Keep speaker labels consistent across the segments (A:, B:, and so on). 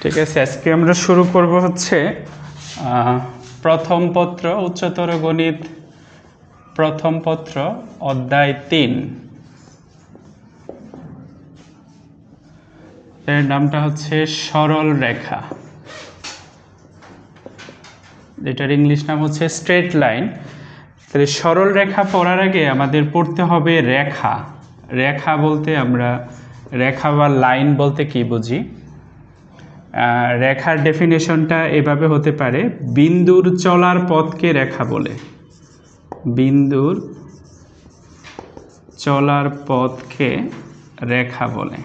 A: ঠিক আছে, আজকে আমরা শুরু করব হচ্ছে প্রথম পত্র উচ্চতর গণিত প্রথম পত্র অধ্যায় 3। এর নামটা হচ্ছে সরল রেখা, যেটার ইংলিশ নাম হচ্ছে স্ট্রেট লাইন। তাহলে সরল রেখা পড়ার আগে আমাদের পড়তে হবে রেখা। রেখা বলতে আমরা রেখা বা লাইন বলতে কি বুঝি? রেখার ডেফিনেশনটা এভাবে হতে পারে, বিন্দুর চলার পথকে রেখা বলে। বিন্দুর চলার পথকে রেখা বলে।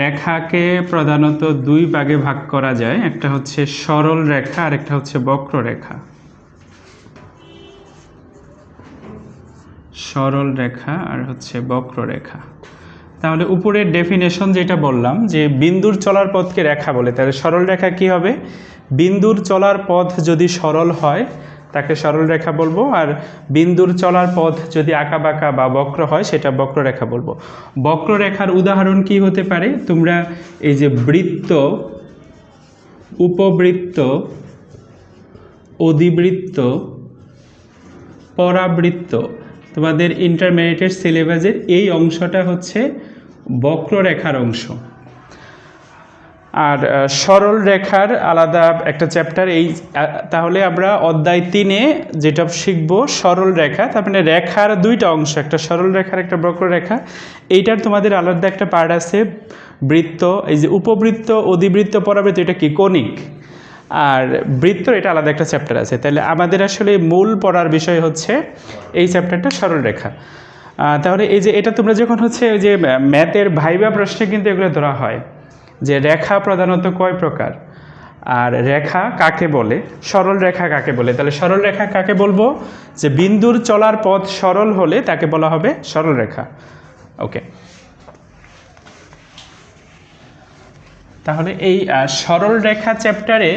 A: রেখাকে প্রধানত দুই ভাগে ভাগ করা যায়, একটা হচ্ছে সরল রেখা আর একটা হচ্ছে বক্ররেখা। সরল রেখা আর হচ্ছে বক্ররেখা। তাহলে উপরের ডেফিনেশন যেটা বললাম যে বিন্দুর চলার পথকে রেখা বলে, তাহলে সরল রেখা কি হবে? বিন্দুর চলার পথ যদি সরল হয় তাকে সরল রেখা বলবো, আর বিন্দুর চলার পথ যদি আঁকাবাঁকা বা বক্র হয় সেটা বক্ররেখা বলবো। বক্ররেখার উদাহরণ কি হতে পারে? তোমরা এই যে বৃত্ত, উপবৃত্ত, অধিবৃত্ত, পরাবৃত্ত, তোমাদের ইন্টারমিডিয়েট সিলেবাসের এই অংশটা হচ্ছে বক্ররেখার অংশ। আর সরল রেখার আলাদা একটা চ্যাপ্টার এই। তাহলে আমরা অধ্যায় 3-এ যেটা শিখবো সরল রেখা, তার মানে রেখার দুইটা অংশ, একটা সরল রেখার একটা বক্ররেখা। এইটার তোমাদের আলাদা একটা পার্ট আছে বৃত্ত, এই যে উপবৃত্ত, অধিবৃত্ত, পরাবৃত্ত, এটা কি কৌণিক, আর বৃত্ত এটা আলাদা একটা চ্যাপ্টার আছে। তাহলে আমাদের আসলে মূল পড়ার বিষয় হচ্ছে এই চ্যাপ্টারটা সরল রেখা। তাহলে এই যে এটা তোমরা যখন হচ্ছে ওই যে ম্যাথের ভাইবা প্রশ্নে কিন্তু এগুলো ধরা হয় যে রেখা প্রধানত কয় প্রকার, আর রেখা কাকে বলে, সরল রেখা কাকে বলে। তাহলে সরল রেখা কাকে বলবো? যে বিন্দুর চলার পথ সরল হলে তাকে বলা হবে সরল রেখা। ওকে, তাহলে এই সরল রেখা চ্যাপ্টারে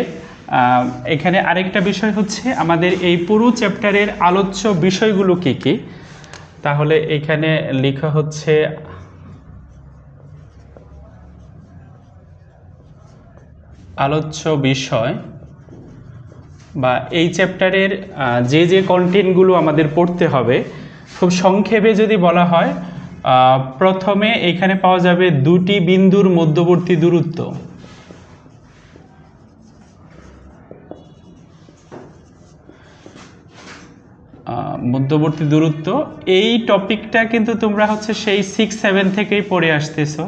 A: এখানে আরেকটা বিষয় হচ্ছে আমাদের এই পুরো চ্যাপ্টারের আলোচ্য বিষয়গুলো কি কি। তাহলে এখানে লেখা হচ্ছে আলোচ্য বিষয় বা এই চ্যাপ্টারের যে যে কন্টেন্টগুলো আমাদের পড়তে হবে, খুব সংক্ষেপে যদি বলা হয়, প্রথমে এখানে পাওয়া যাবে দুটি বিন্দুর মধ্যবর্তী দূরত্ব। মধ্যবর্তী দূরত্ব এই টপিকটা কিন্তু তোমরা হচ্ছে সেই 6-7 থেকেই পড়ে আসতেছো,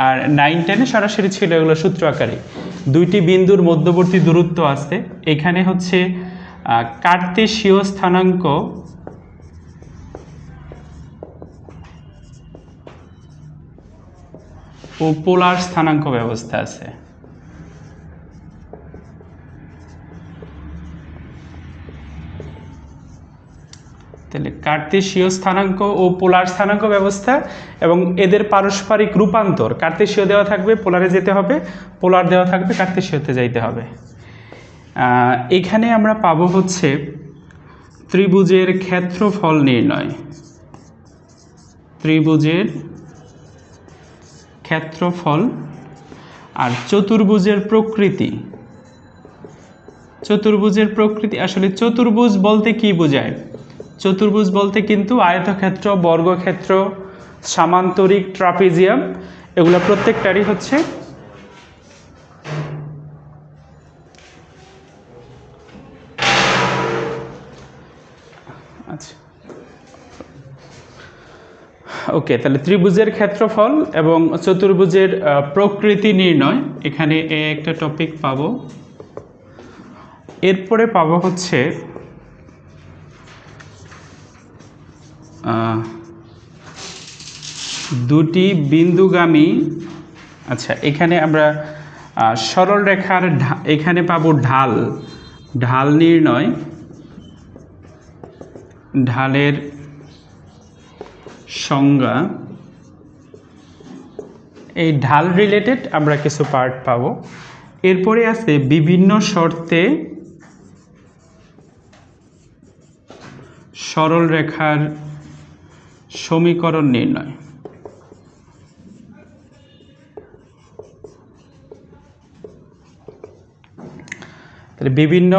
A: আর 9-10-এ সরাসরি ছিল এগুলো সূত্র আকারে। দুইটি বিন্দুর মধ্যবর্তী দূরত্ব আছে, এখানে হচ্ছে কার্তেশীয় স্থানাঙ্ক ও পোলার স্থানাঙ্ক ব্যবস্থা আছে। তাহলে কার্তেশীয় স্থানাঙ্ক ও পোলার স্থানাঙ্ক ব্যবস্থা এবং এদের পারস্পরিক রূপান্তর, কার্তেশীয় দেওয়া থাকবে পোলারে যেতে হবে, পোলার দেওয়া থাকবে কার্তেশীয়তে যাইতে হবে। এখানে আমরা পাবো হচ্ছে ত্রিভুজের ক্ষেত্রফল নির্ণয়, ত্রিভুজের ক্ষেত্রফল, আর চতুর্ভুজের প্রকৃতি। চতুর্ভুজের প্রকৃতি আসলে চতুর্ভুজ বলতে কি বোঝায়? চতুর্ভুজ বলতে কিন্তু আয়তক্ষেত্র, বর্গক্ষেত্র, সামান্তরিক, ট্রাপিজিয়াম, এগুলো প্রত্যেকটারই হচ্ছে আচ্ছা ওকে। তাহলে ত্রিভুজের ক্ষেত্রফল এবং চতুর্ভুজের প্রকৃতি নির্ণয়, এখানে একটা টপিক পাবো। এরপরে পাবো হচ্ছে দুটি বিন্দুগামী, আচ্ছা এখানে আমরা সরল রেখার এখানে পাবো ঢাল, ঢাল নির্ণয়, ঢালের সংজ্ঞা। এই ঢাল রিলেটেড আমরা কিছু পার্ট পাবো। এরপরে আছে বিভিন্ন শর্তে সরল রেখার সমীকরণ নির্ণয়। তাহলে বিভিন্ন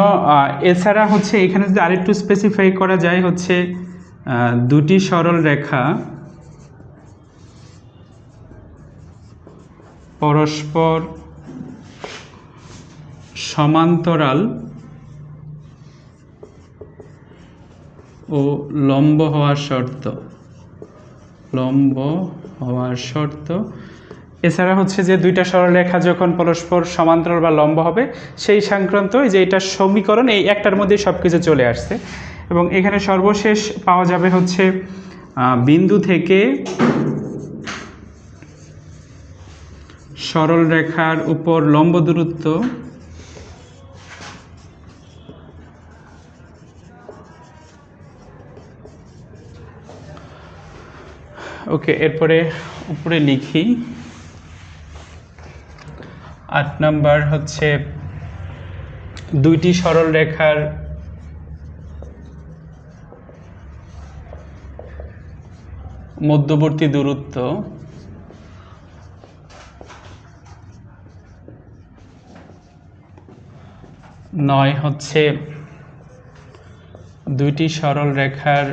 A: এছাড়া হচ্ছে এখানে যদি আরেকটু স্পেসিফাই করা যায় হচ্ছে দুটি সরল রেখা পরস্পর সমান্তরাল ও লম্ব হওয়ার শর্ত এছাড়া হচ্ছে যে দুইটা সরলরেখা যখন পরস্পর সমান্তরাল বা লম্ব হবে সেই সংক্রান্ত যে এটা সমীকরণ এই একটার মধ্যে সব কিছু চলে আসছে এবং এখানে সর্বশেষ পাওয়া যাবে হচ্ছে বিন্দু থেকে সরলরেখার উপর লম্ব দূরত্ব ওকে। এরপরে উপরে লিখি 8 নাম্বার হচ্ছে দুইটি সরল রেখার মধ্যবর্তী দূরত্ব নয় হচ্ছে দুইটি সরল রেখার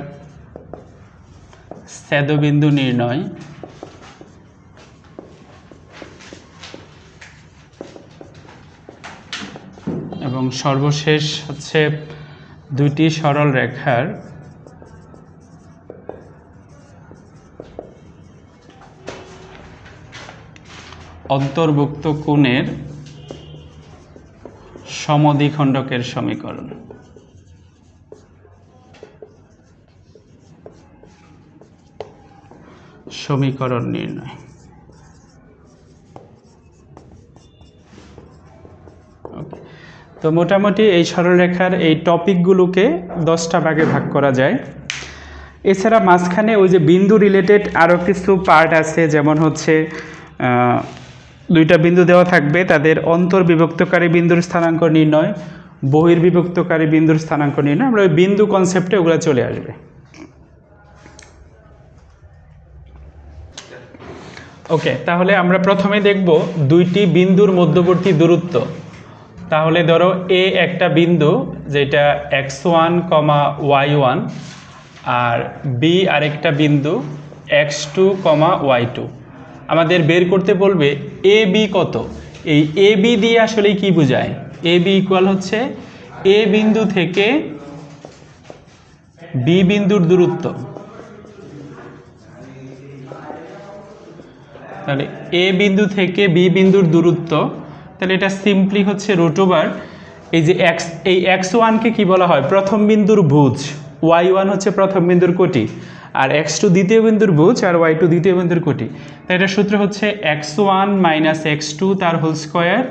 A: ছেদবিন্দু নির্ণয় এবং সর্বশেষ হচ্ছে দুইটি সরল রেখার অন্তর্ভুক্ত কোণের সমদ্বিখণ্ডকের সমীকরণ নির্ণয়। তো মোটামুটি এই সরলরেখার এই টপিকগুলোকে 10টা ভাগে ভাগ করা যায়। এছাড়া মাঝখানে ওই যে বিন্দু রিলেটেড আরও কিছু পার্ট আছে, যেমন হচ্ছে দুইটা বিন্দু দেওয়া থাকবে, তাদের অন্তর্বিভক্তকারী বিন্দুর স্থানাঙ্ক নির্ণয়, বহির্বিভক্তকারী বিন্দুর স্থানাঙ্ক নির্ণয়। আমরা ওই বিন্দু কনসেপ্টে ওগুলো চলে আসবে। ওকে, তাহলে আমরা প্রথমে দেখব দুইটি বিন্দুর মধ্যবর্তী দূরত্ব। তাহলে ধরো এ একটা বিন্দু যেটা x1, y1 আর বি আরেকটা বিন্দু x2, y2। আমাদের বের করতে বলবে এ বি কত। এই এ বি দিয়ে আসলে কি বোঝায়? এ বি ইকুয়াল হচ্ছে এ বিন্দু থেকে বি বিন্দুর দূরত্ব। তাহলে এ বিন্দু থেকে বি বিন্দুর দূরত্ব, তাহলে এটা সিম্পলি হচ্ছে √, এই যে এই x1কে কি বলা হয়? প্রথম বিন্দুর ভুজ। y1 হচ্ছে প্রথম বিন্দুর কোটি, আর x2 দ্বিতীয় বিন্দুর ভুজ, আর y2 দ্বিতীয় বিন্দুর কোটি। তাই এটার সূত্র হচ্ছে x1 - x2 তার whole square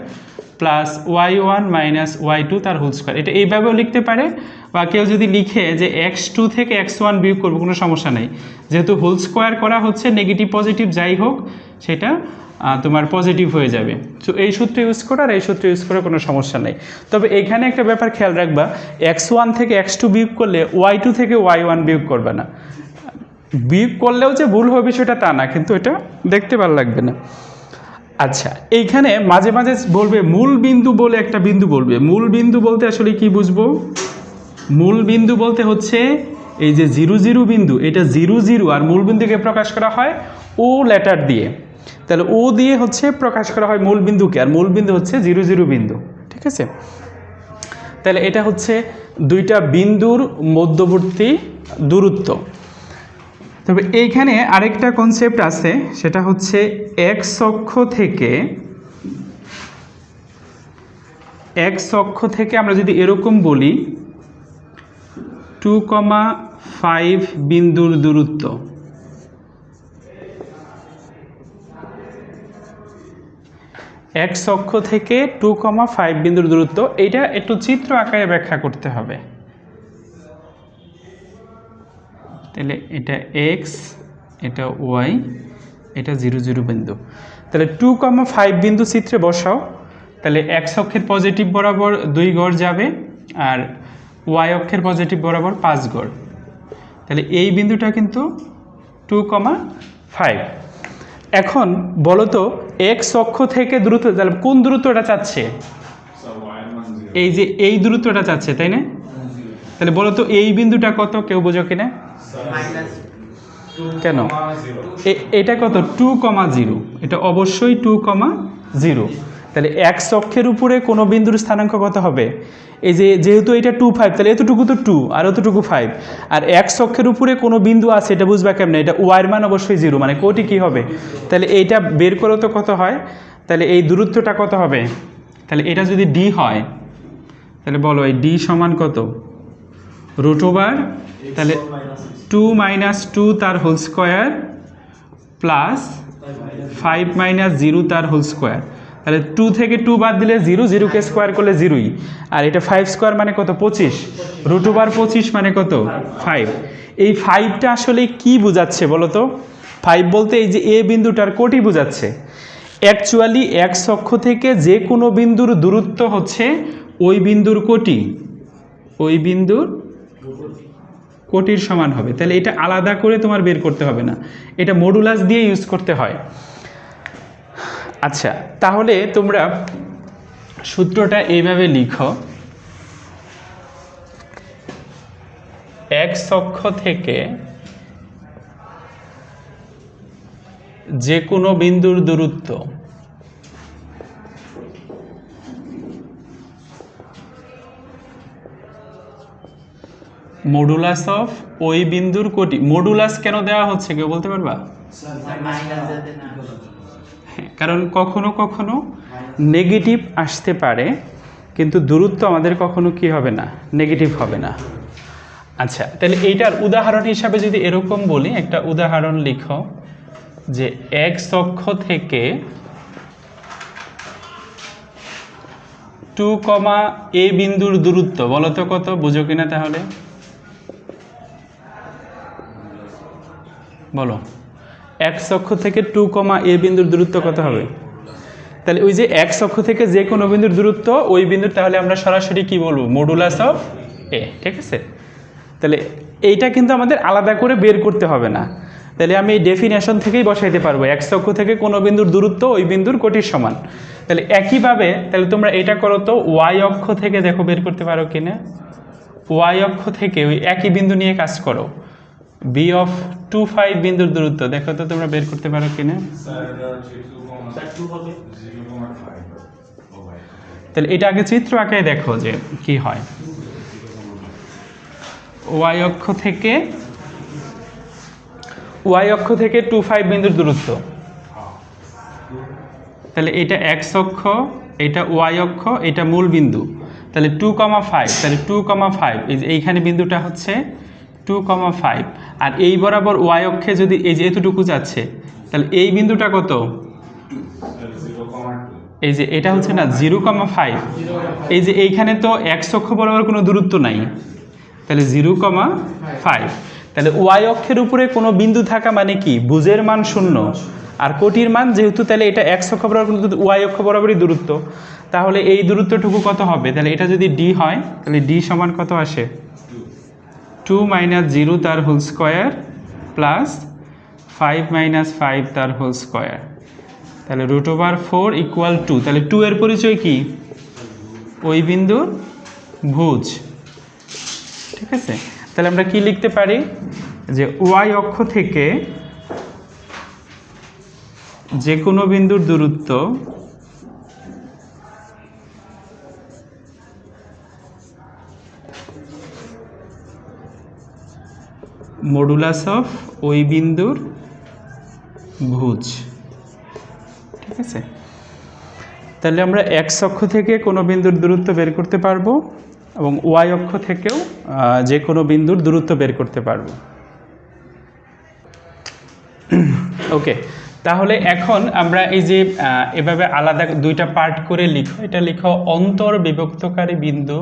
A: plus y1 - y2 তার হোল স্কোয়ার। এটা এইভাবেও লিখতে পারে, বা কেউ যদি লিখে যে x2 থেকে x1 বিয়োগ করবো, কোনো সমস্যা নেই। যেহেতু হোল স্কোয়ার করা হচ্ছে, নেগেটিভ পজিটিভ যাই হোক সেটা তোমার পজিটিভ হয়ে যাবে। তো এই সূত্র ইউজ করো আর এই সূত্র ইউজ করে কোনো সমস্যা নেই। তবে এখানে একটা ব্যাপার খেয়াল রাখবা, x1 থেকে x2 বিয়োগ করলে y2 থেকে y1 বিয়োগ করবে না। বিয়োগ করলেও যে ভুল হবে সেটা তা না, কিন্তু এটা দেখতে ভালো লাগবে না। আচ্ছা, এইখানে মাঝে মাঝে বলবে মূল বিন্দু বলে একটা বিন্দু বলবে। মূল বিন্দু বলতে আসলে কি বুঝবো? মূল বিন্দু বলতে হচ্ছে এই যে 0, 0 বিন্দু, এটা 0, 0 আর মূল বিন্দুকে প্রকাশ করা হয় ও লেটার দিয়ে। তাহলে ও দিয়ে হচ্ছে প্রকাশ করা হয় মূল বিন্দুকে, আর মূল বিন্দু হচ্ছে 0, 0 বিন্দু। ঠিক আছে? তাহলে এটা হচ্ছে দুইটা বিন্দুর মধ্যবর্তী দূরত্ব। তবে এইখানে আরেকটা কনসেপ্ট আছে, সেটা হচ্ছে x অক্ষ থেকে আমরা যদি এরকম বলি 2,5 বিন্দুর দূরত্ব। x অক্ষ থেকে 2,5 বিন্দুর দূরত্ব, এইটা একটু চিত্র আকারে ব্যাখ্যা করতে হবে। তাহলে এটা x, এটা y, এটা 0, 0 বিন্দু। তাহলে 2,5 বিন্দু চিত্রে বসাও। তাহলে x অক্ষের পজিটিভ বরাবর 2 গড় যাবে, আর y অক্ষের পজিটিভ বরাবর 5 গড়। তাহলে এই বিন্দুটা কিন্তু 2,5। এখন বলো তো x অক্ষ থেকে দূরত্ব, তাহলে কোন দূরত্বটা চাচ্ছে? এই যে এই দূরত্বটা চাচ্ছে, তাই না? তাহলে বলো তো এই বিন্দুটা কত, কেউ বোঝো কিনা? কেন এটা কত? 2,0। এটা অবশ্যই 2,0। তাহলে এক্স অক্ষের উপরে কোনো বিন্দুর স্থানাঙ্ক কত হবে? এই যে যেহেতু এটা 2,5, তাহলে এতটুকু তো 2 আর এতটুকু 5। আর এক্স অক্ষের উপরে কোনো বিন্দু আছে, এটা বুঝবা কেমনে? এটা ওয়াইয়ের মান অবশ্যই 0, মানে কোটি কি হবে? তাহলে এইটা বের করো তো কত হয়। তাহলে এই দূরত্বটা কত হবে? তাহলে এটা যদি ডি হয়, তাহলে বলো এই ডি সমান কত? √, তাহলে 2 - 2 তার হোল স্কোয়ার প্লাস 5 - 0 তার হোল স্কোয়ার। তাহলে 2 থেকে 2 বাদ দিলে 0, 0কে স্কোয়ার করলে 0ই। আর এটা 5 স্কোয়ার মানে কত? 25। √25 মানে কত? 5। এই 5টা আসলে কি বোঝাচ্ছে বলো তো? 5 বলতে এই যে এ বিন্দুটার কোটি বোঝাচ্ছে। অ্যাকচুয়ালি এক্স অক্ষ থেকে যে কোনো বিন্দুর দূরত্ব হচ্ছে ওই বিন্দুর কোটি, ওই বিন্দুর কোটির সমান হবে। তাহলে এটা আলাদা করে তোমার বের করতে হবে না, এটা মডুলাস দিয়ে ইউজ করতে হয়। আচ্ছা, তাহলে তোমরা সূত্রটা এইভাবে লিখো, এক্স অক্ষ থেকে যে কোনো বিন্দুর দূরত্ব মডুলাস অফ ওই বিন্দুর কোটি। মডুলাস কেন দেওয়া হচ্ছে কেউ বলতে পারবা? কারণ কখনো কখনো নেগেটিভ আসতে পারে, কিন্তু দূরত্ব আমাদের কখনো কি হবে না? নেগেটিভ হবে না। আচ্ছা, তাহলে এইটার উদাহরণ হিসাবে যদি এরকম বলি, একটা উদাহরণ লিখো যে এক্স অক্ষ থেকে 2, এ বিন্দুর দূরত্ব বলো তো কত, বুঝো কিনা? তাহলে বলো, এক্স অক্ষ থেকে 2, এ বিন্দুর দূরত্ব কত হবে? তাহলে ওই যে এক্স অক্ষ থেকে যে কোনো বিন্দুর দূরত্ব ওই বিন্দুর, তাহলে আমরা সরাসরি কি বলবো? মডুলাস অফ এ। ঠিক আছে? তাহলে এইটা কিন্তু আমাদের আলাদা করে বের করতে হবে না। তাহলে আমি এই ডেফিনেশন থেকেই বসাইতে পারবো এক্স অক্ষ থেকে কোনো বিন্দুর দূরত্ব ওই বিন্দুর কোটির সমান। তাহলে একইভাবে তাহলে তোমরা এটা করো তো, ওয়াই অক্ষ থেকে দেখো বের করতে পারো কিনা। ওয়াই অক্ষ থেকে ওই একই বিন্দু নিয়ে কাজ করো, বি অফ 2,5 বিন্দুর দূরত্ব দেখো তো তোমরা বের করতে পারো কিনা। তাহলে এটা আগে চিত্র আঁকায় দেখো যে কি হয়। ওয়াই অক্ষ থেকে 2,5 বিন্দুর দূরত্ব, তাহলে এটা এক্স অক্ষ, এটা ওয়াই অক্ষ, এটা মূল বিন্দু। তাহলে 2,5, তাহলে 2,5 এই যে এইখানে বিন্দুটা হচ্ছে 2,5। আর এই বরাবর ওয়াই অক্ষে যদি এই যে এতটুকু যাচ্ছে, তাহলে এই বিন্দুটা কত? এই যে এটা হচ্ছে না 0,5। এই যে এইখানে তো এক্স অক্ষ বরাবর কোনো দূরত্ব নাই, তাহলে 0,5। তাহলে ওয়াই অক্ষের উপরে কোনো বিন্দু থাকা মানে কি? ভুজের মান 0 আর কোটির মান যেহেতু, তাহলে এটা এক্স অক্ষ বরাবর কিন্তু ওয়াই অক্ষ বরাবরই দূরত্ব। তাহলে এই দূরত্বটুকু কত হবে? তাহলে এটা যদি ডি হয়, তাহলে ডি সমান কত আসে? 2 - 0 তার হোল স্কোয়ার প্লাস 5 - 5 তার হোল স্কোয়ার। তাহলে √4 = 2। তাহলে 2 এর পরিচয় কি? ওই বিন্দুর ভুজ। ঠিক আছে? তাহলে আমরা কি লিখতে পারি যে ওয়াই অক্ষ থেকে যে কোনো বিন্দুর দূরত্ব মডুলাস অফ ওই বিন্দুর ভুজ। ঠিক আছে? তাহলে আমরা এক্স অক্ষ থেকে কোনো বিন্দুর দূরত্ব বের করতে পারবো এবং ওয়াই অক্ষ থেকেও যে কোনো বিন্দুর দূরত্ব বের করতে পারবো। ওকে, তাহলে এখন আমরা এই যে এভাবে আলাদা দুইটা পার্ট করে লিখো। এটা লিখো অন্তর বিভক্তকারী বিন্দু,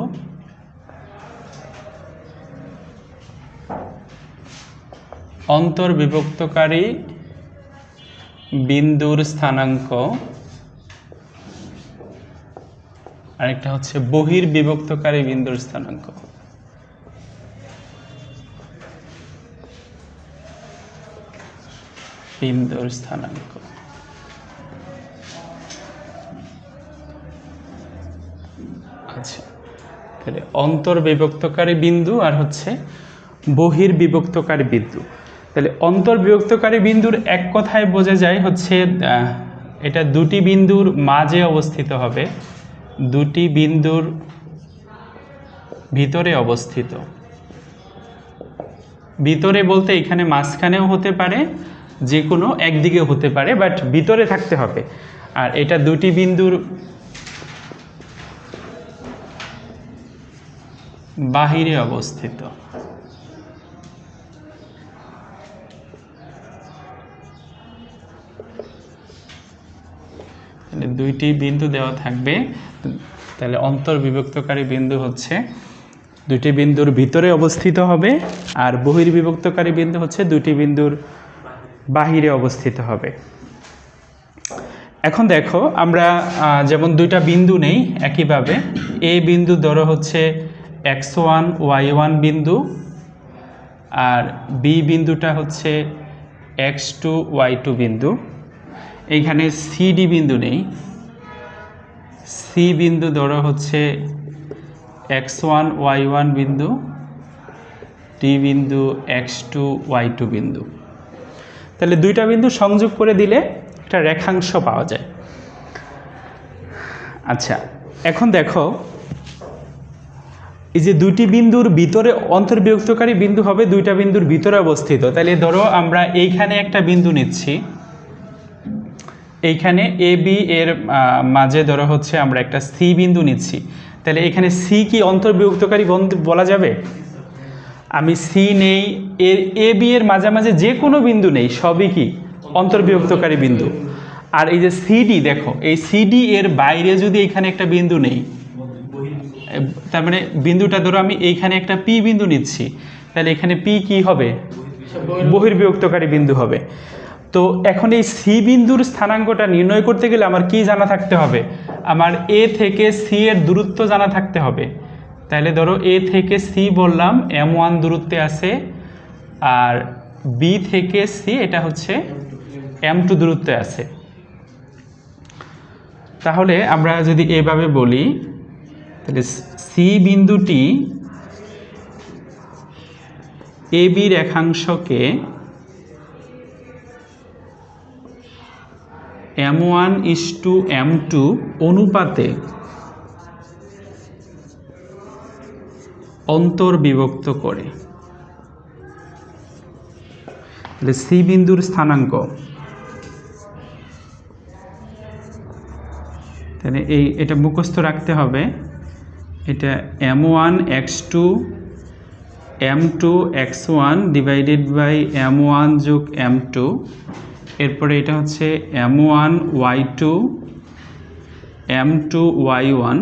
A: অন্তর বিভক্তকারী বিন্দুর স্থানাঙ্ক, আরেকটা হচ্ছে বহির্বিভক্তকারী বিন্দুর স্থানাঙ্ক। বিন্দুর স্থানাঙ্ক। আচ্ছা, তাহলে অন্তর্বিভক্তকারী বিন্দু আর হচ্ছে বহির্বিভক্তকারী বিন্দু। তাহলে অন্তর্বিভক্তকারী বিন্দুর এক কথায় বোঝা যায় হচ্ছে এটা দুটি বিন্দুর মাঝে অবস্থিত হবে, দুটি বিন্দুর ভিতরে অবস্থিত। ভিতরে বলতে এখানে মাঝখানেও হতে পারে, যে কোনো একদিকে হতে পারে, বাট ভিতরে থাকতে হবে। আর এটা দুটি বিন্দুর বাহিরে অবস্থিত। তাহলে দুইটি বিন্দু দেওয়া থাকবে, তাহলে অন্তর্বিভক্তকারী বিন্দু হচ্ছে দুটি বিন্দুর ভিতরে অবস্থিত হবে, আর বহির্বিভক্তকারী বিন্দু হচ্ছে দুটি বিন্দুর বাহিরে অবস্থিত হবে। এখন দেখো আমরা যেমন দুইটা বিন্দু নেই, একইভাবে এ বিন্দু ধরো হচ্ছে x1 y1 বিন্দু, আর বি বিন্দুটা হচ্ছে x2 y2 বিন্দু। এইখানে সিডি বিন্দু নেই, সি বিন্দু ধরো হচ্ছে x1 y1 বিন্দু, ডি বিন্দু x2 y2 বিন্দু। তাহলে দুইটা বিন্দু সংযোগ করে দিলে একটা রেখাংশ পাওয়া যায়। আচ্ছা, এখন দেখো এই যে দুইটি বিন্দুর ভিতরে অন্তর্বিভক্তকারী বিন্দু হবে দুইটা বিন্দুর ভিতরে অবস্থিত। তাহলে ধরো আমরা এইখানে একটা বিন্দু নিচ্ছি, এইখানে এ বি এর মাঝে ধরো হচ্ছে আমরা একটা সি বিন্দু নিচ্ছি। তাহলে এখানে সি কি অন্তর্বিভক্তকারী বিন্দু বলা যাবে? আমি সি নেই, এর এ বি এর মাঝামাঝি যে কোনো বিন্দু নেই, সবই কি অন্তর্বিভক্তকারী বিন্দু। আর এই যে সিডি, দেখো এই সিডি এর বাইরে যদি এখানে একটা বিন্দু নেই, তার মানে বিন্দুটা ধরো আমি এইখানে একটা পি বিন্দু নিচ্ছি, তাহলে এখানে পি কি হবে? বহির্বিভক্তকারী বিন্দু হবে। তো এখন এই সি বিন্দুর স্থানাঙ্কটা নির্ণয় করতে গেলে আমার কি জানা থাকতে হবে? আমার এ থেকে সি এর দূরত্ব জানা থাকতে হবে। তাহলে ধরো এ থেকে সি বললাম m1 দূরত্বে আছে, আর বি থেকে সি এটা হচ্ছে m2 দূরত্বে আছে। তাহলে আমরা যদি এভাবে বলি, তাহলে সি বিন্দুটি এ বি রেখাংশকে m1:m2 অনুপাতে অন্তর্বিভক্ত করে। তাহলে সি বিন্দুর স্থানাঙ্ক, তাহলে এটা মুখস্থ রাখতে হবে, এটা m1x2 m2x1 divided by m1 যোগ m2, এরপরে এটা হচ্ছে m1y2 m2y1,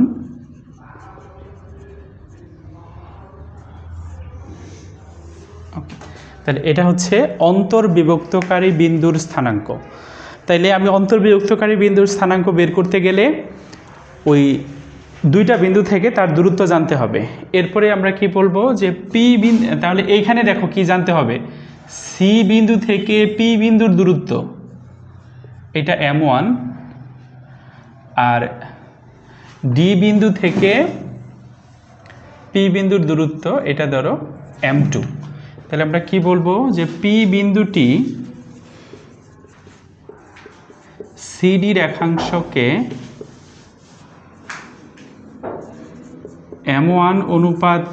A: তাহলে এটা হচ্ছে অন্তর্বিভক্তকারী বিন্দুর স্থানাঙ্ক। তাইলে আমি অন্তর্বিভক্তকারী বিন্দুর স্থানাঙ্ক বের করতে গেলে ওই দুইটা বিন্দু থেকে তার দূরত্ব জানতে হবে। এরপরে আমরা কি বলবো যে পি বিন্দু, তাহলে এইখানে দেখো কি জানতে হবে, সি বিন্দু থেকে পি বিন্দুর দূরত্ব এটা m1, আর ডি বিন্দু থেকে পি বিন্দুর দূরত্ব এটা ধরো m2। তাহলে আমরা কি বলবো যে পি বিন্দুটি সিডি রেখাংশকে m1 অনুপাত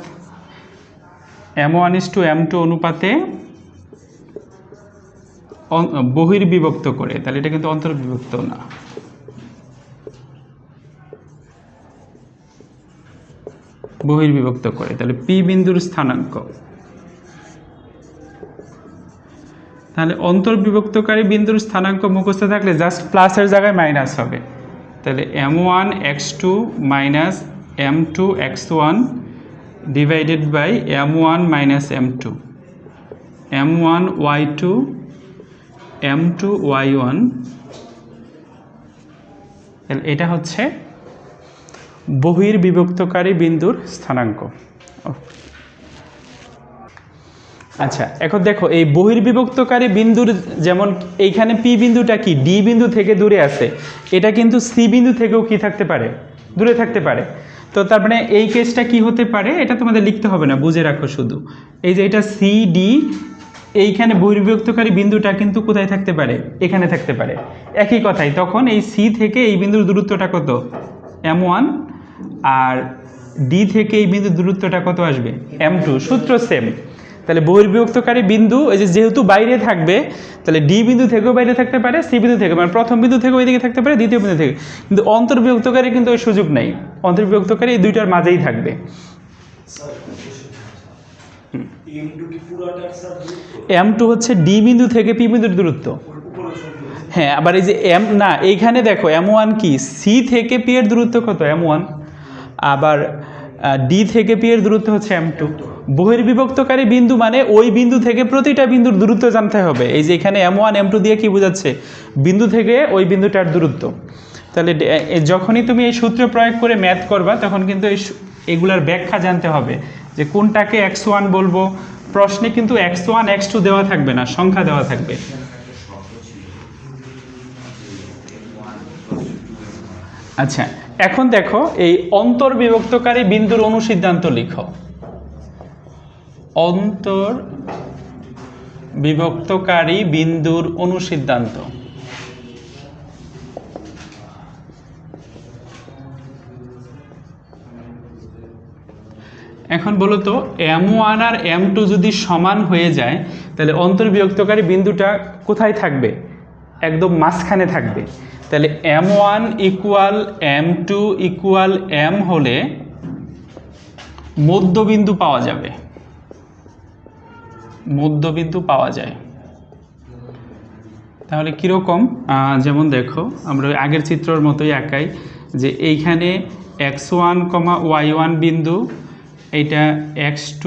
A: m1:m2 অনুপাতে বহির্বিভক্ত করে। তাহলে এটা কিন্তু অন্তর্বিভক্ত না, বহির্বিভক্ত করে। তাহলে পি বিন্দুর স্থানাঙ্ক, তাহলে অন্তর্বিভক্তকারী বিন্দুর স্থানাঙ্ক মুখস্থ থাকলে জাস্ট প্লাসের জায়গায় মাইনাস হবে। তাহলে m1x2 minus m2x1 divided by m1 minus m2, m1y2 m2y1, এটা হচ্ছে বহির্বিভক্তকারী বিন্দুর স্থানাঙ্ক। আচ্ছা, এখন দেখো এই বহির্বিভক্তকারী বিন্দুর, যেমন এইখানে পি বিন্দুটা কি ডি বিন্দু থেকে দূরে আছে, এটা কিন্তু সি বিন্দু থেকেও কি থাকতে পারে, দূরে থাকতে পারে। তো তার মানে এই কেসটা কি হতে পারে, এটা তোমাদের লিখতে হবে না, বুঝে রাখো শুধু। এই যে এটা সি ডি, এইখানে বহির্বিভক্তকারী বিন্দুটা কিন্তু কোথায় থাকতে পারে, এখানে থাকতে পারে। একই কথাই, তখন এই সি থেকে এই বিন্দুর দূরত্বটা কত, m1, আর ডি থেকে এই বিন্দুর দূরত্বটা কত আসবে, m2। সূত্র সেম। তাহলে বহির্বিভক্তকারী বিন্দু এই যে যেহেতু বাইরে থাকবে, তাহলে ডি বিন্দু থেকেও বাইরে থাকতে পারে, সি বিন্দু থেকে, মানে প্রথম বিন্দু থেকে ওইদিকে থাকতে পারে, দ্বিতীয় বিন্দু থেকে। কিন্তু অন্তর্বিভক্তকারী কিন্তু ওই সুযোগ নাই, অন্তর্বিভক্তকারী এই দুইটার মাঝেই থাকবে। m2 হচ্ছে ডি বিন্দু থেকে পি বিন্দুর দূরত্ব। হ্যাঁ, আবার এই যে এম না, এইখানে দেখো m1 কি, সি থেকে পি এর দূরত্ব কত, m1, আবার ডি থেকে পি এর দূরত্ব হচ্ছে m2। বহির্বিভক্তকারী বিন্দু মানে ওই বিন্দু থেকে প্রতিটা বিন্দুর দূরত্ব জানতে হবে। এই যে এখানে m1 m2 দিয়ে কি বোঝাচ্ছে, বিন্দু থেকে ওই বিন্দুটার দূরত্ব। তাহলে যখনই তুমি এই সূত্র প্রয়োগ করে ম্যাথ করবা, তখন কিন্তু এগুলার ব্যাখ্যা জানতে হবে যে কোনটাকে x1 বলবো। প্রশ্নে কিন্তু x1 x2 দেওয়া থাকবে না, সংখ্যা দেওয়া থাকবে। আচ্ছা, এখন দেখো এই অন্তর্বিভক্তকারী বিন্দুর অনুসিদ্ধান্ত লিখো। অন্তর্বিভক্তকারী বিন্দুর অনুসিদ্ধান্ত। এখন বলো তো, m1 আর m2 যদি সমান হয়ে যায়, তাহলে অন্তর্বিভক্তকারী বিন্দুটা কোথায় থাকবে, একদম মাঝখানে থাকবে। তাহলে m1 equal m2 equal m হলে মধ্যবিন্দু পাওয়া যাবে, মধ্যবিন্দু পাওয়া যায়। তাহলে কীরকম, যেমন দেখো আমরা আগের চিত্রের মতোই আঁকাই, যে এইখানে x1, y1 বিন্দু, এইটা x2,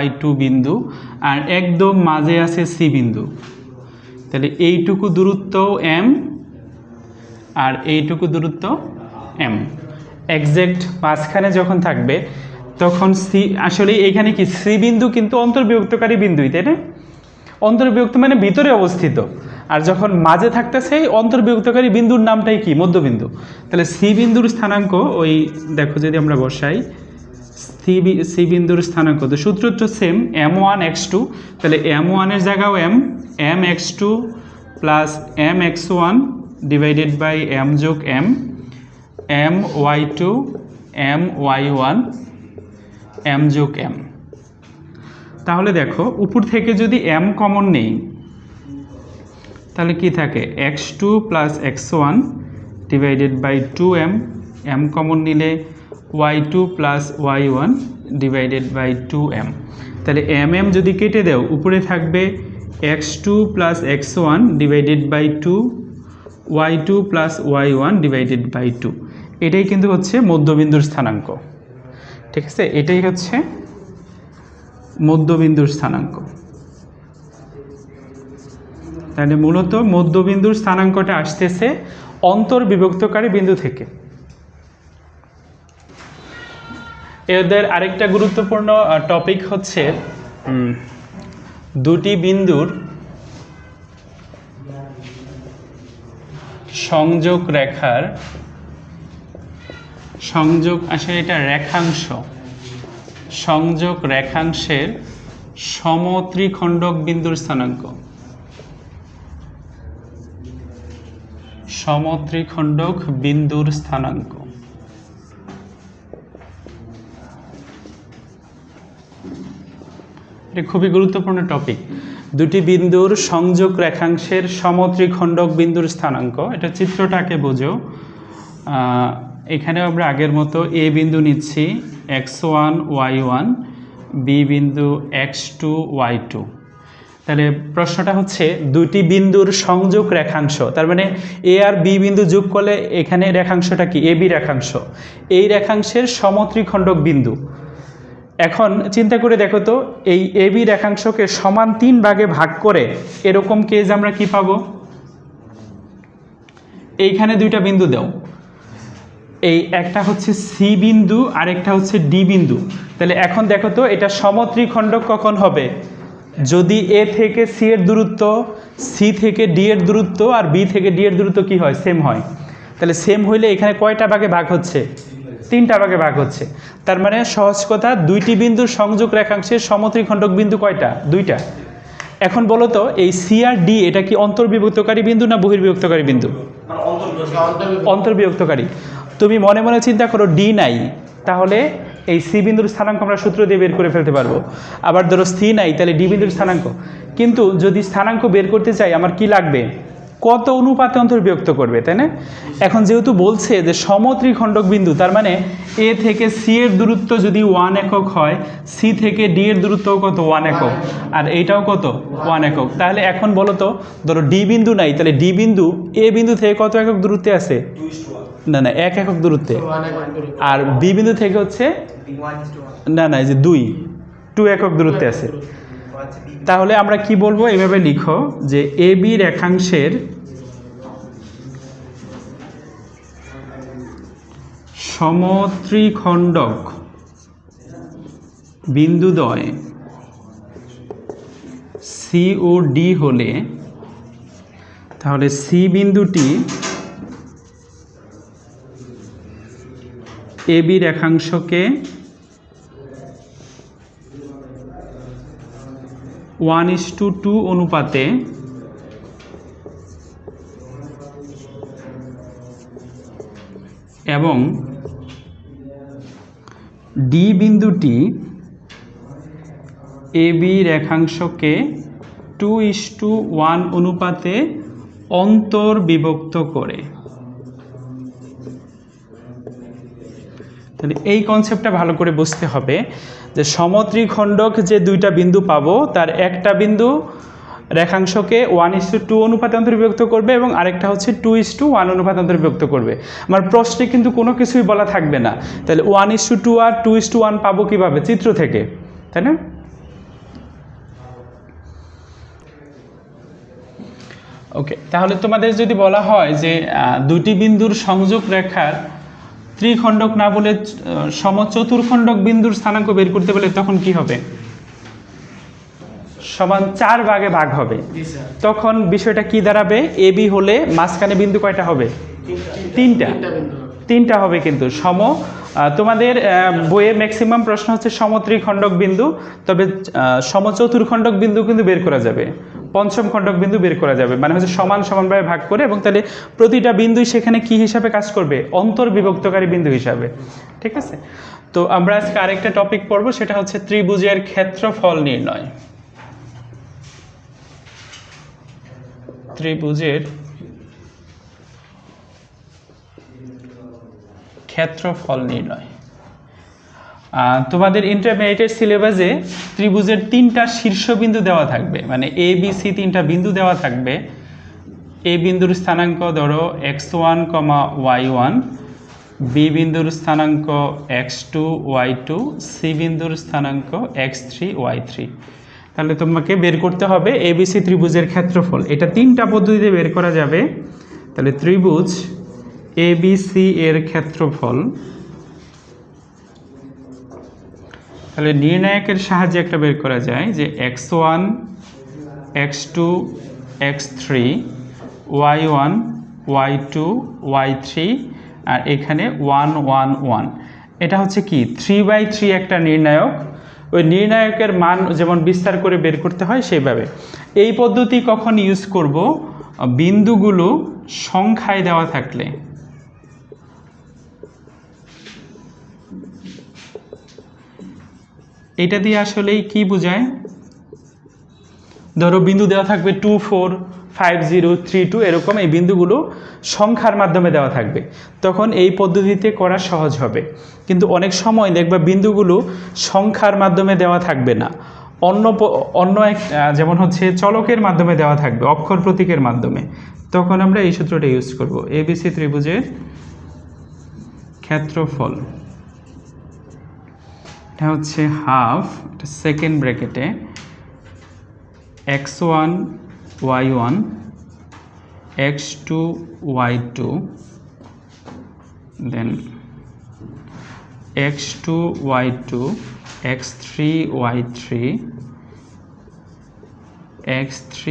A: y2 বিন্দু, আর একদম মাঝে আছে সি বিন্দু। তাহলে এইটুকু দূরত্ব m, আর এইটুকু দূরত্ব m, এক্সাক্ট মাঝখানে যখন থাকবে তখন সি, আসলে এইখানে কি সি বিন্দু কিন্তু অন্তর্বিভক্তকারী বিন্দুই, তাই না? অন্তর্বিভক্ত মানে ভিতরে অবস্থিত, আর যখন মাঝে থাকতেছে অন্তর্বিভক্তকারী বিন্দুর নামটাই কি, মধ্যবিন্দু। তাহলে সি বিন্দুর স্থানাঙ্ক, ওই দেখো যদি আমরা বসাই সি বিন্দুর স্থানাঙ্ক, তো সূত্রটা সেম, m1 x2। তাহলে m1 এর জায়গাও m x2 plus m x1 divided by m যোগ m y2 m y1 m যোগ m। তাহলে দেখো উপর থেকে যদি m কমন নেই, তাহলে কি থাকে, x2 plus x1 divided by 2m, m common নিলে y2 plus y1 divided by 2m। তাহলে mm যদি কেটে দাও, উপরে থাকবে x2 plus x1 divided by 2, y2 plus y1 divided by 2। এটাই কিন্তু হচ্ছে মধ্যবিন্দুর স্থানাঙ্ক, ঠিক আছে? এটাই হচ্ছে মধ্যবিন্দুর স্থানাঙ্ক। তাহলে মূলত মধ্যবিন্দুর স্থানাঙ্কটা আসতেছে অন্তর্বিভক্তকারী বিন্দু থেকে। এদের আরেকটা গুরুত্বপূর্ণ টপিক হচ্ছে দুটি বিন্দুর সংযোগ রেখার আসলে এটা রেখাংশ, সংযোগ রেখাংশের সমত্রিখণ্ডক বিন্দুর স্থানাঙ্ক, সমত্রিখণ্ডক বিন্দুর স্থানাঙ্ক। এটা খুবই গুরুত্বপূর্ণ টপিক। দুটি বিন্দুর সংযোগ রেখাংশের সমত্রিখণ্ডক বিন্দুর স্থানাঙ্ক, এটা চিত্রটাকে বোঝো। এখানে আমরা আগের মতো এ বিন্দু নিচ্ছি x1 y1, বি বিন্দু x2 y2। তাহলে প্রশ্নটা হচ্ছে দুটি বিন্দুর সংযোগ রেখাংশ, তার মানে এ আর বি বিন্দু যোগ করলে এখানে রেখাংশটা কি, এ বি রেখাংশ, এই রেখাংশের সমত্রিখণ্ডক বিন্দু। এখন চিন্তা করে দেখো তো, এই এ বি রেখাংশকে সমান 3 ভাগে ভাগ করে এরকম কেজ আমরা কি পাবো, এইখানে দুইটা বিন্দু দাও, এই একটা হচ্ছে সি বিন্দু আর একটা হচ্ছে ডি বিন্দু। তাহলে এখন দেখো তো এটা সমত্রিখণ্ডক কখন হবে, যদি এ থেকে সি এর দূরত্ব, সি থেকে ডি এর দূরত্ব আর বি থেকে ডি এর দূরত্ব কি হয়, সেম হয়। তাহলে সেম হইলে এখানে কয়টা ভাগে ভাগ হচ্ছে, তিনটা ভাগে ভাগ হচ্ছে। তার মানে সহজ কথা, দুইটি বিন্দুর সংযোগ রেখাংশের সমত্রিখণ্ডক বিন্দু কয়টা? দুইটা। এখন বলো তো এই সি আর ডি এটা কি অন্তর্বিভক্তকারী বিন্দু না বহির্বিভক্তকারী বিন্দু? অন্তর্বিভক্তকারী। তুমি মনে মনে চিন্তা করো ডি নাই, তাহলে এই সি বিন্দুর স্থানাঙ্ক আমরা সূত্র দিয়ে বের করে ফেলতে পারবো। আবার ধরো সি নাই, তাহলে ডি বিন্দুর স্থানাঙ্ক। কিন্তু যদি স্থানাঙ্ক বের করতে চাই আমার কি লাগবে? কত অনুপাতে অন্তর্বিভক্ত করবে, তাই না? এখন যেহেতু বলছে যে সমত্রিখণ্ডক বিন্দু, তার মানে এ থেকে সি এর দূরত্ব যদি 1 একক হয়, সি থেকে ডি এর দূরত্বও কত? 1 একক। আর এইটাও কত? 1 একক। তাহলে এখন বলো তো, ধরো ডি বিন্দু নাই, তাহলে ডি বিন্দু এ বিন্দু থেকে কত একক দূরত্বে আছে? না না, 1 একক দূরত্বে। আর বি বিন্দু থেকে হচ্ছে না না, এই যে 2 একক দূরত্বে আছে। তাহলে আমরা কি বলবো? এভাবে লিখো যে A B রেখাংশের সমত্রিখণ্ডক বিন্দুদ্বয় C O D হলে, তাহলে সি বিন্দুটি এ বি রেখাংশকে 1:2 অনুপাতে এবং ডি বিন্দুটি এ বি রেখাংশকে 2:1 অনুপাতে অন্তর্বিভক্ত করে। তাহলে এই কনসেপ্টটা ভালো করে বুঝতে হবে যে সমত্রিখণ্ডক যে দুইটা বিন্দু পাবো, তার একটা বিন্দু রেখাংশকে 1:2 অনুপাতে অন্তর্বিভক্ত করবে এবং আরেকটা হচ্ছে 2:1 অনুপাতে অন্তর্বিভক্ত করবে। আমার প্রশ্নে কিন্তু কোনো কিছুই বলা থাকবে না। তাহলে 1:2 আর 2:1 পাবো কিভাবে? চিত্র থেকে, তাই না? ওকে, তাহলে তোমাদের যদি বলা হয় যে দুটি বিন্দুর সংযোগ রেখার ত্রিখণ্ডক না বলে সমচতুর্খণ্ডক বিন্দুর স্থানাঙ্ক বের করতে বলে, তখন কি হবে? সমান 4 ভাগে ভাগ হবে। তখন বিষয়টা কি দাঁড়াবে? এ বি হলে মাঝখানে বিন্দু কয়টা হবে? তিনটা হবে। কিন্তু তোমাদের বইয়ে ম্যাক্সিমাম প্রশ্ন হচ্ছে সমত্রিখণ্ডক বিন্দু, তবে সমচতুর্খণ্ডক বিন্দু কিন্তু বের করা যাবে, পঞ্চম খণ্ডক বিন্দু বের করা যাবে। মানে হচ্ছে সমান সমানভাবে ভাগ করে, এবং তাহলে প্রতিটা বিন্দুই সেখানে কি হিসাবে কাজ করবে? অন্তর্বিভক্তকারী বিন্দু হিসাবে। ঠিক আছে, তো আমরা আজকে আরেকটা টপিক পড়ব, সেটা হচ্ছে ত্রিভুজের ক্ষেত্রফল নির্ণয়। ত্রিভুজের ক্ষেত্রফল নির্ণয়। তোমাদের ইন্টারমিডিয়েট সিলেবাসে ত্রিভুজের 3টা শীর্ষবিন্দু দেওয়া থাকবে, মানে এ বি সি 3টা বিন্দু দেওয়া থাকবে। এ বিন্দুর স্থানাঙ্ক ধরো x1, y1, বি বিন্দুর স্থানাঙ্ক x2, y2, সি বিন্দুর স্থানাঙ্ক x3, y3। তাহলে তোমাকে বের করতে হবে এবিসি ত্রিভুজের ক্ষেত্রফল। এটা 3টা পদ্ধতিতে বের করা যাবে। তাহলে ত্রিভুজ এবিসি এর ক্ষেত্রফল, তাহলে নির্ণায়কের সাহায্যে একটা বের করা যায় যে x1, x2, x3, y1, y2, y3, আর এখানে 1, 1, 1। এটা হচ্ছে কি 3/3 একটা নির্ণায়ক। ওই নির্ণায়কের মান যেমন বিস্তার করে বের করতে হয় সেইভাবে। এই পদ্ধতি কখন ইউজ করব? বিন্দুগুলো সংখ্যায় দেওয়া থাকলে। এটা দিয়ে আসলেই কি বোঝায়? ধরো বিন্দু দেওয়া থাকবে 2, 4, 5, 0, 3, 2 এরকম, এই বিন্দুগুলো সংখ্যার মাধ্যমে দেওয়া থাকবে, তখন এই পদ্ধতিতে করা সহজ হবে। কিন্তু অনেক সময় দেখবা বিন্দুগুলো সংখ্যার মাধ্যমে দেওয়া থাকবে না, অন্য এক যেমন হচ্ছে চলকের মাধ্যমে দেওয়া থাকবে, অক্ষর প্রতীকের মাধ্যমে। তখন আমরা এই সূত্রটা ইউজ করব। এবিসি ত্রিভুজের ক্ষেত্রফল, এটা হচ্ছে হাফ, এটা সেকেন্ড ব্র্যাকেটে x1, y1, x2, y2, then x2, y2, x3, y3, x3,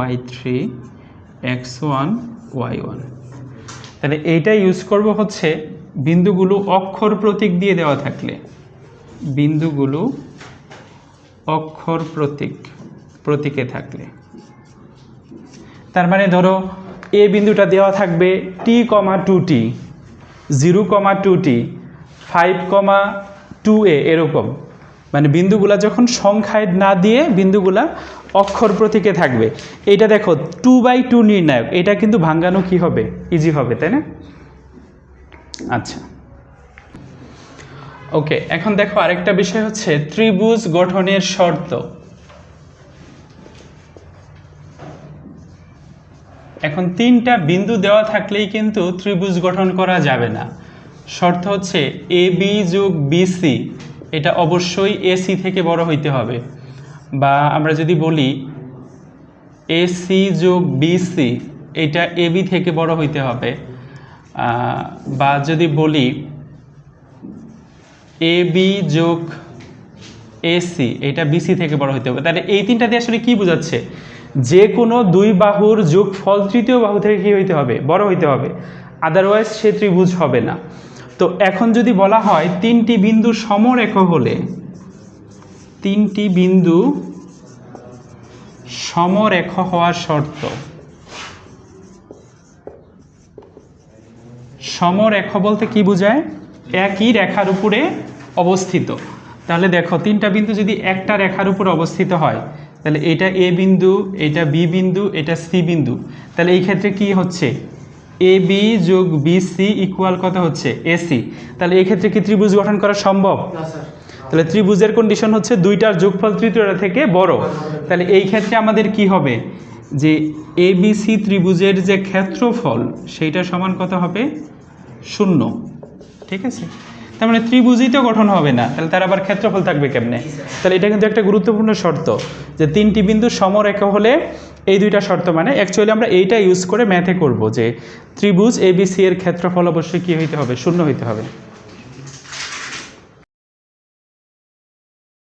A: y3, x1, y1। তাহলে এইটা ইউজ করব হচ্ছে বিন্দুগুলো অক্ষর প্রতীক দিয়ে দেওয়া থাকলে, বিন্দুগুলো অক্ষর প্রতীকে থাকলে, তার মানে ধরো এ বিন্দুটা দেওয়া থাকবে t,2t, 0,2t, 5,2a, এরকম। মানে বিন্দুগুলা যখন সংখ্যায় না দিয়ে বিন্দুগুলা অক্ষর প্রতীকে থাকবে। এইটা দেখো 2/2 নির্ণায়ক, এটা কিন্তু ভাঙানো কি হবে, ইজি হবে, তাই না? আচ্ছা, ওকে, এখন দেখো আরেকটা বিষয় হচ্ছে ত্রিভুজ গঠনের শর্ত। এখন তিনটা বিন্দু দেওয়া থাকলেই কিন্তু ত্রিভুজ গঠন করা যাবে না। শর্ত হচ্ছে AB যোগ BC এটা অবশ্যই AC থেকে বড় হইতে হবে, বা আমরা যদি বলি AC যোগ BC এটা AB থেকে বড় হইতে হবে, বা যদি বলি AB যোগ AC এটা BC থেকে বড় হইতে হবে। তাহলে এই তিনটা দিয়ে আসলে কি বোঝাচ্ছে, যে কোনো দুই বাহুর যোগফল তৃতীয় বাহু থেকে কি হইতে হবে, বড় হইতে হবে, আদারওয়াইজ সে ত্রিভুজ হবে না। তো এখন যদি বলা হয় তিনটি বিন্দু সমরেখ হলে, তিনটি বিন্দু সমরেখ হওয়ার শর্ত, সমরেখ বলতে কি বোঝায়, একই রেখার উপরে অবস্থিত। তাহলে দেখো তিনটা বিন্দু যদি একটা রেখার উপরে অবস্থিত হয়, তাহলে এটা এ বিন্দু, এটা বি বিন্দু, এটা সি বিন্দু, তাহলে এই ক্ষেত্রে কি হচ্ছে, এ বি যোগ বিসি ইকুয়াল কত হচ্ছে, এসি। তাহলে এই ক্ষেত্রে কি ত্রিভুজ গঠন করা সম্ভব? তাহলে ত্রিভুজের কন্ডিশন হচ্ছে দুইটার যোগফল তৃতীয়টা থেকে বড়। তাহলে এই ক্ষেত্রে আমাদের কি হবে, যে এবিসি ত্রিভুজের যে ক্ষেত্রফল সেইটা সমান কত হবে, 0। ঠিক আছে, তার মানে ত্রিভুজই তো গঠন হবে না, তাহলে তার আবার ক্ষেত্রফল থাকবে কেমনে? তাহলে এটা কিন্তু একটা গুরুত্বপূর্ণ শর্ত, যে তিনটি বিন্দু সমরেখ হলে এই দুইটা শর্ত, মানে অ্যাকচুয়ালি আমরা এইটা ইউজ করে ম্যাথে করব যে ত্রিভুজ এবিসি এর ক্ষেত্রফল অবশ্যই কি হইতে হবে, 0 হইতে হবে।